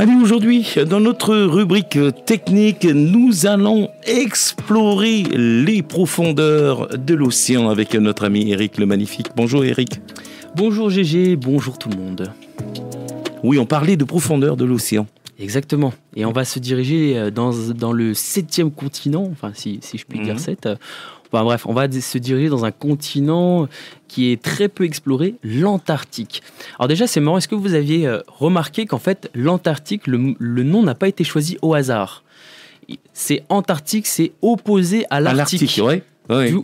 Allez, aujourd'hui, dans notre rubrique technique, nous allons explorer les profondeurs de l'océan avec notre ami Eric le Magnifique. Bonjour Eric. Bonjour GG, bonjour tout le monde. Oui, on parlait de profondeur de l'océan. Exactement. Et on va se diriger dans le 7e continent, enfin si je puis dire 7. Enfin bref, on va se diriger dans un continent qui est très peu exploré, l'Antarctique. Alors déjà, c'est marrant, est-ce que vous aviez remarqué qu'en fait, l'Antarctique, le nom n'a pas été choisi au hasard. C'est Antarctique, c'est opposé à l'Arctique. Ouais.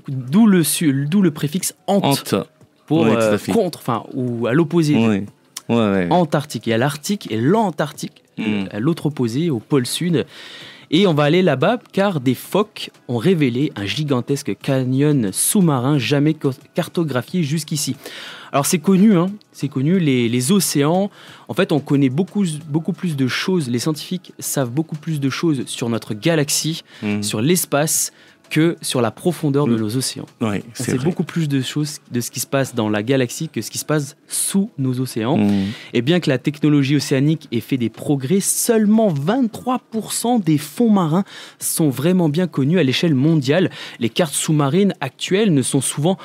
D'où le préfixe ant. Pour contre, enfin, ou à l'opposé. Ouais. Antarctique. Il y a l'Arctique et l'Antarctique, à l'autre opposé, au pôle sud. Et on va aller là-bas car des phoques ont révélé un gigantesque canyon sous-marin jamais cartographié jusqu'ici. Alors c'est connu, les océans, en fait on connaît beaucoup plus de choses, les scientifiques savent beaucoup plus de choses sur notre galaxie, sur l'espace, que sur la profondeur de nos océans. Ouais, on sait beaucoup plus de choses de ce qui se passe dans la galaxie que ce qui se passe sous nos océans. Et bien que la technologie océanique ait fait des progrès, seulement 23% des fonds marins sont vraiment bien connus à l'échelle mondiale. Les cartes sous-marines actuelles ne sont souvent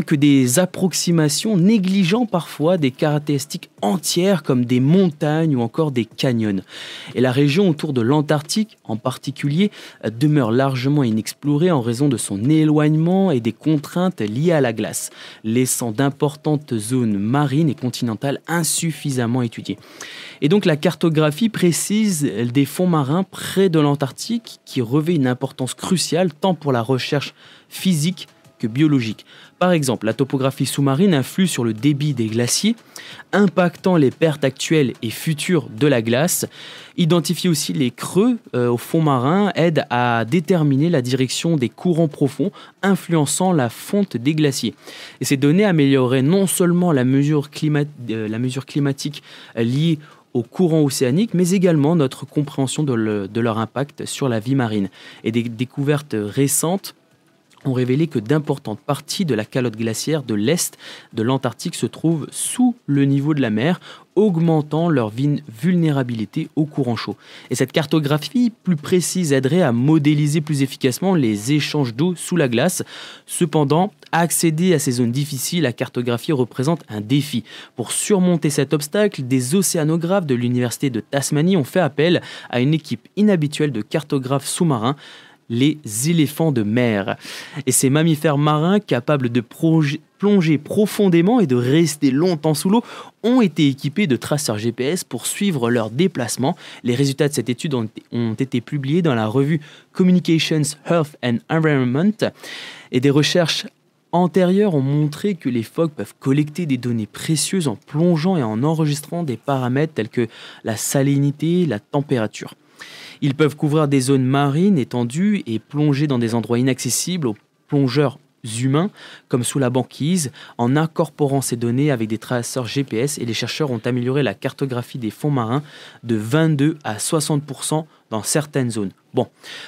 que des approximations négligeant parfois des caractéristiques entières comme des montagnes ou encore des canyons. Et la région autour de l'Antarctique en particulier demeure largement inexplorée en raison de son éloignement et des contraintes liées à la glace, laissant d'importantes zones marines et continentales insuffisamment étudiées. Et donc la cartographie précise des fonds marins près de l'Antarctique qui revêt une importance cruciale tant pour la recherche physique que biologique. Par exemple, la topographie sous-marine influe sur le débit des glaciers, impactant les pertes actuelles et futures de la glace. Identifier aussi les creux au fond marin aide à déterminer la direction des courants profonds, influençant la fonte des glaciers. Et ces données amélioreraient non seulement la mesure climatique liée aux courants océaniques, mais également notre compréhension de leur impact sur la vie marine. Et des découvertes récentes ont révélé que d'importantes parties de la calotte glaciaire de l'Est de l'Antarctique se trouvent sous le niveau de la mer, augmentant leur vulnérabilité aux courants chauds. Et cette cartographie plus précise aiderait à modéliser plus efficacement les échanges d'eau sous la glace. Cependant, accéder à ces zones difficiles, la cartographie représente un défi. Pour surmonter cet obstacle, des océanographes de l'université de Tasmanie ont fait appel à une équipe inhabituelle de cartographes sous-marins, les éléphants de mer. Et ces mammifères marins capables de plonger profondément et de rester longtemps sous l'eau ont été équipés de traceurs GPS pour suivre leurs déplacements. Les résultats de cette étude ont été publiés dans la revue Communications, Health and Environment. Et des recherches antérieures ont montré que les phoques peuvent collecter des données précieuses en plongeant et en enregistrant des paramètres tels que la salinité, la température. Ils peuvent couvrir des zones marines étendues et plonger dans des endroits inaccessibles aux plongeurs humains, comme sous la banquise, en incorporant ces données avec des traceurs GPS. Et les chercheurs ont amélioré la cartographie des fonds marins de 22 à 60% dans certaines zones. Bon,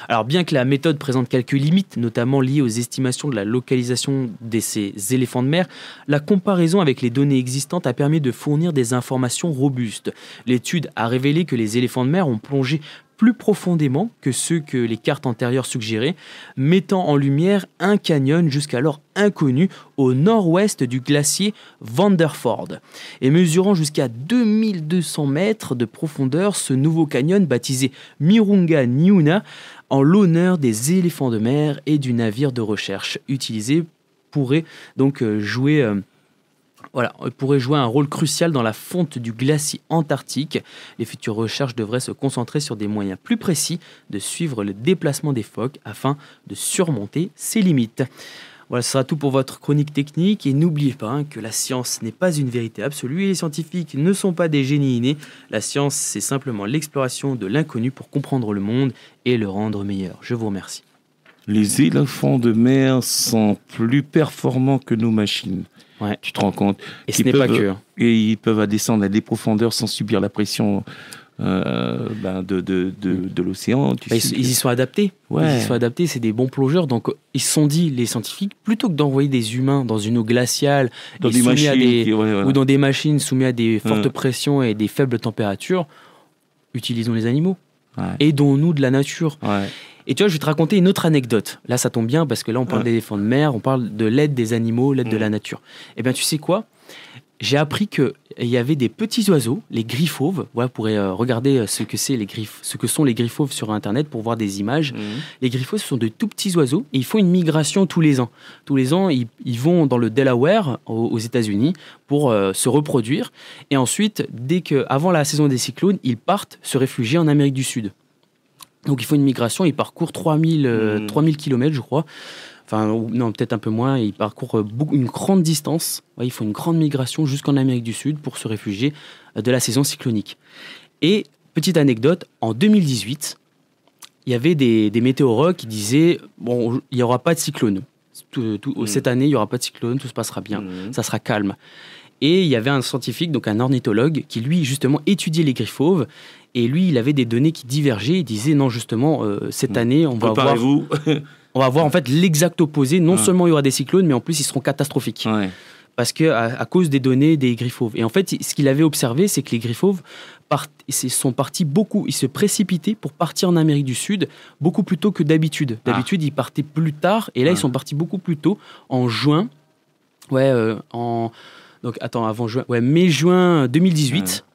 alors bien que la méthode présente quelques limites, notamment liées aux estimations de la localisation de ces éléphants de mer, la comparaison avec les données existantes a permis de fournir des informations robustes. L'étude a révélé que les éléphants de mer ont plongé plus profondément que ceux que les cartes antérieures suggéraient, mettant en lumière un canyon jusqu'alors inconnu au nord-ouest du glacier Vanderford. Et mesurant jusqu'à 2200 mètres de profondeur, ce nouveau canyon, baptisé Mirunga Niuna, en l'honneur des éléphants de mer et du navire de recherche utilisé, pourrait donc jouer un rôle crucial dans la fonte du glacier antarctique. Les futures recherches devraient se concentrer sur des moyens plus précis de suivre le déplacement des phoques afin de surmonter ces limites. Voilà, ce sera tout pour votre chronique technique et n'oubliez pas que la science n'est pas une vérité absolue et les scientifiques ne sont pas des génies innés. La science, c'est simplement l'exploration de l'inconnu pour comprendre le monde et le rendre meilleur. Je vous remercie. Les éléphants de mer sont plus performants que nos machines. Ouais. Tu te rends compte? Et ce n'est pas que. Et ils peuvent descendre à des profondeurs sans subir la pression de l'océan. Ils y sont adaptés. Ouais. Ils y sont adaptés, c'est des bons plongeurs. Donc ils se sont dit, les scientifiques, plutôt que d'envoyer des humains dans une eau glaciale ou dans des machines soumises à des fortes pressions et des faibles températures, utilisons les animaux. Ouais. Aidons-nous de la nature. Ouais. Et tu vois, je vais te raconter une autre anecdote. Là, ça tombe bien parce que là, on parle d'éléphants de mer, on parle de l'aide des animaux, l'aide de la nature. Eh bien, tu sais quoi? J'ai appris qu'il y avait des petits oiseaux, les griffauves. Voilà, vous pourrez regarder ce que sont les griffauves sur Internet pour voir des images. Les griffauves, ce sont de tout petits oiseaux et ils font une migration tous les ans. Tous les ans, ils vont dans le Delaware, aux États-Unis, pour se reproduire. Et ensuite, avant la saison des cyclones, ils partent se réfugier en Amérique du Sud. Donc, ils font une migration, ils parcourent 3000 km, je crois. Enfin, non, peut-être un peu moins. Ils parcourent une grande distance. Ouais, ils font une grande migration jusqu'en Amérique du Sud pour se réfugier de la saison cyclonique. Et, petite anecdote, en 2018, il y avait des météorologues qui disaient « Bon, il n'y aura pas de cyclone. Cette année, il n'y aura pas de cyclone, tout se passera bien, ça sera calme. » Et il y avait un scientifique, donc un ornithologue, qui lui, justement, étudiait les griffauves. Et lui, il avait des données qui divergeaient. Il disait, non, justement, cette année, on va avoir en fait l'exact opposé. Non seulement il y aura des cyclones, mais en plus, ils seront catastrophiques. Ouais. Parce qu'à cause des données des griffauves. Et en fait, ce qu'il avait observé, c'est que les griffauves sont partis beaucoup, ils se précipitaient pour partir en Amérique du Sud beaucoup plus tôt que d'habitude. D'habitude, ils partaient plus tard. Et là, ils sont partis beaucoup plus tôt, en juin. Donc, avant juin. Mai-juin 2018.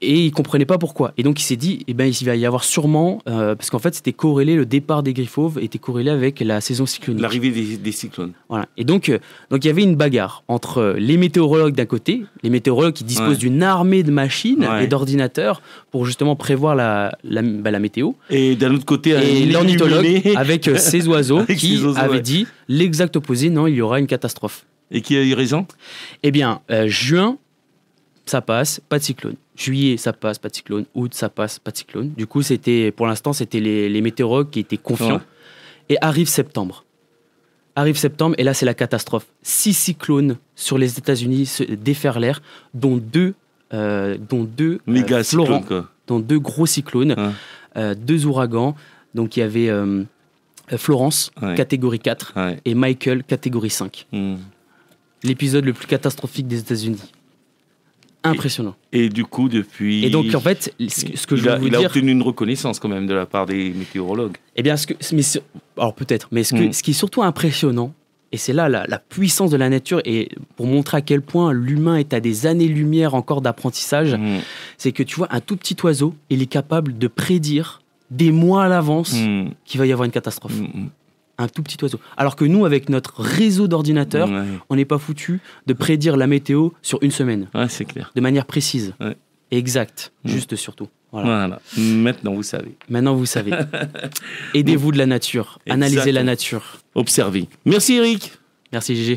Et il ne comprenait pas pourquoi. Et donc, il s'est dit, il va y avoir sûrement... parce qu'en fait, c'était corrélé, le départ des griffauves était corrélé avec la saison cyclonique. L'arrivée des cyclones. Voilà. Et donc, il y avait une bagarre entre les météorologues d'un côté, les météorologues qui disposent d'une armée de machines et d'ordinateurs pour justement prévoir la météo. Et d'un autre côté, l'ornithologue avec ses oiseaux qui avait dit l'exact opposé, non, il y aura une catastrophe. Et qui a eu raison? Eh bien, juin, ça passe, pas de cyclone. Juillet, ça passe, pas de cyclone. Août, ça passe, pas de cyclone. Du coup, pour l'instant, c'était les météorologues qui étaient confiants. Ouais. Et arrive septembre, et là, c'est la catastrophe. 6 cyclones sur les États-Unis se déferlèrent, dont deux méga cyclones, quoi. Dont 2 gros cyclones, 2 ouragans. Donc, il y avait Florence, catégorie 4, et Michael, catégorie 5. L'épisode le plus catastrophique des États-Unis. Impressionnant. Et du coup, depuis... Et donc, en fait, ce que je veux vous dire... Il a obtenu une reconnaissance quand même de la part des météorologues. Eh bien, alors peut-être, mais ce qui est surtout impressionnant, et c'est là la puissance de la nature, et pour montrer à quel point l'humain est à des années-lumière encore d'apprentissage, c'est que tu vois, un tout petit oiseau, il est capable de prédire des mois à l'avance qu'il va y avoir une catastrophe. Un tout petit oiseau. Alors que nous, avec notre réseau d'ordinateurs, on n'est pas foutu de prédire la météo sur une semaine. Ouais, c'est clair. De manière précise. Ouais. Exact. Juste surtout. Voilà. Maintenant, vous savez. Aidez-vous de la nature. Analysez la nature. Observez. Merci, Eric. Merci, Gégé.